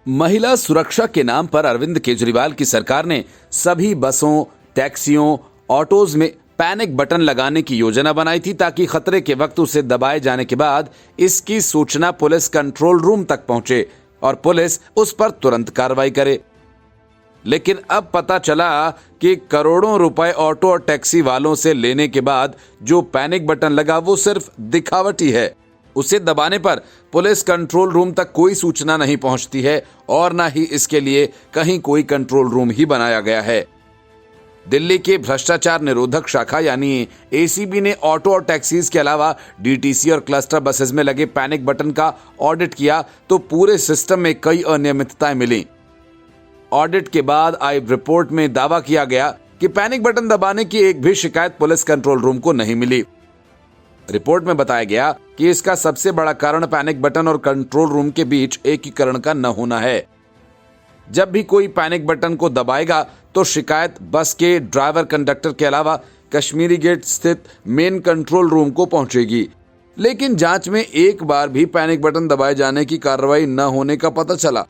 महिला सुरक्षा के नाम पर अरविंद केजरीवाल की सरकार ने सभी बसों, टैक्सियों, ऑटोज में पैनिक बटन लगाने की योजना बनाई थी ताकि खतरे के वक्त उसे दबाए जाने के बाद इसकी सूचना पुलिस कंट्रोल रूम तक पहुंचे और पुलिस उस पर तुरंत कार्रवाई करे। लेकिन अब पता चला कि करोड़ों रुपए ऑटो और टैक्सी वालों से लेने के बाद जो पैनिक बटन लगा वो सिर्फ दिखावटी है। उसे दबाने पर पुलिस कंट्रोल रूम तक कोई सूचना नहीं पहुंचती है और ना ही इसके लिए कहीं कोई कंट्रोल रूम ही बनाया गया है। दिल्ली के भ्रष्टाचार निरोधक शाखा यानी एसीबी ने ऑटो और टैक्सीज के अलावा डीटीसी और क्लस्टर बसेस में लगे पैनिक बटन का ऑडिट किया तो पूरे सिस्टम में कई अनियमितताएं मिली। ऑडिट के बाद आई रिपोर्ट में दावा किया गया कि पैनिक बटन दबाने की एक भी शिकायत पुलिस कंट्रोल रूम को नहीं मिली। रिपोर्ट में बताया गया कि इसका सबसे बड़ा कारण पैनिक बटन और कंट्रोल रूम के बीच एकीकरण का न होना है। जब भी कोई पैनिक बटन को दबाएगा तो शिकायत बस के ड्राइवर कंडक्टर के अलावा कश्मीरी गेट स्थित मेन कंट्रोल रूम को पहुंचेगी। लेकिन जांच में एक बार भी पैनिक बटन दबाए जाने की कार्रवाई न होने का पता चला।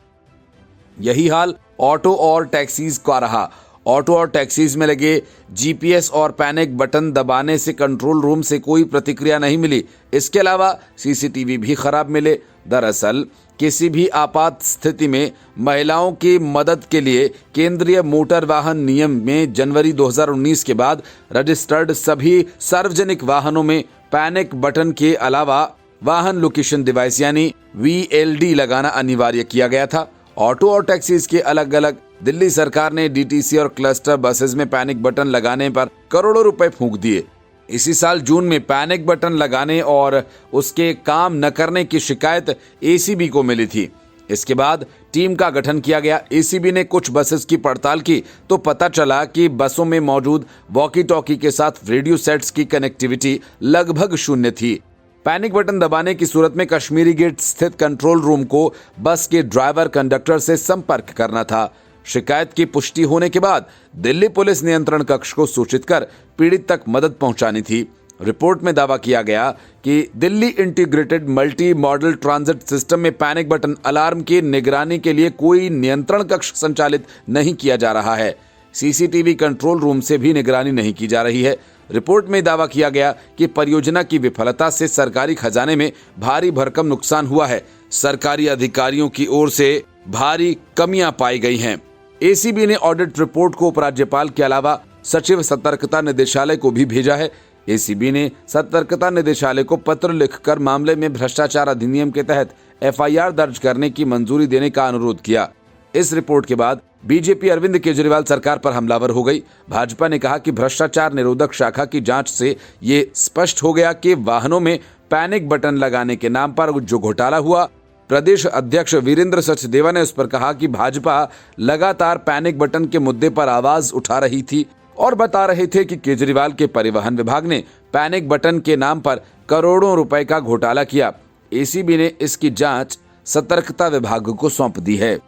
यही हाल ऑटो और टैक्सीज का रहा। ऑटो और टैक्सीज में लगे जीपीएस और पैनिक बटन दबाने से कंट्रोल रूम से कोई प्रतिक्रिया नहीं मिली। इसके अलावा सीसीटीवी भी खराब मिले। दरअसल किसी भी आपात स्थिति में महिलाओं की मदद के लिए केंद्रीय मोटर वाहन नियम में जनवरी 2019 के बाद रजिस्टर्ड सभी सार्वजनिक वाहनों में पैनिक बटन के अलावा वाहन लोकेशन डिवाइस यानी VLD लगाना अनिवार्य किया गया था। ऑटो और टैक्सीज के अलग अलग दिल्ली सरकार ने डीटीसी और क्लस्टर बसेस में पैनिक बटन लगाने पर करोड़ों रुपए फूंक दिए। इसी साल जून में पैनिक बटन लगाने और उसके काम न करने की शिकायत एसीबी को मिली थी। इसके बाद टीम का गठन किया गया। एसीबी ने कुछ बसेस की पड़ताल की तो पता चला कि बसों में मौजूद वॉकी टॉकी के साथ रेडियो सेट्स की कनेक्टिविटी लगभग शून्य थी। पैनिक बटन दबाने की सूरत में कश्मीरी गेट स्थित कंट्रोल रूम को बस के ड्राइवर कंडक्टर से संपर्क करना था। शिकायत की पुष्टि होने के बाद दिल्ली पुलिस नियंत्रण कक्ष को सूचित कर पीड़ित तक मदद पहुंचानी थी। रिपोर्ट में दावा किया गया कि Delhi integrated multi modal transit system में पैनिक बटन अलार्म की निगरानी के लिए कोई नियंत्रण कक्ष संचालित नहीं किया जा रहा है। सीसीटीवी कंट्रोल रूम से भी निगरानी नहीं की जा रही है। रिपोर्ट में दावा किया गया कि परियोजना की विफलता से सरकारी खजाने में भारी भरकम नुकसान हुआ है। सरकारी अधिकारियों की ओर से भारी कमियां पाई गई हैं। एसीबी ने ऑडिट रिपोर्ट को उपराज्यपाल के अलावा सचिव सतर्कता निदेशालय को भी भेजा है। एसीबी ने सतर्कता निदेशालय को पत्र लिखकर मामले में भ्रष्टाचार अधिनियम के तहत FIR दर्ज करने की मंजूरी देने का अनुरोध किया। इस रिपोर्ट के बाद बीजेपी अरविंद केजरीवाल सरकार पर हमलावर हो गई। भाजपा ने कहा कि भ्रष्टाचार निरोधक शाखा की जांच से ये स्पष्ट हो गया कि वाहनों में पैनिक बटन लगाने के नाम पर जो घोटाला हुआ। प्रदेश अध्यक्ष वीरेंद्र सचदेवा ने उस पर कहा कि भाजपा लगातार पैनिक बटन के मुद्दे पर आवाज उठा रही थी और बता रहे थे कि केजरीवाल के परिवहन विभाग ने पैनिक बटन के नाम पर करोड़ों रुपए का घोटाला किया। एसीबी ने इसकी जांच सतर्कता विभाग को सौंप दी है।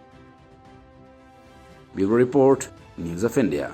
Bureau report, news of India.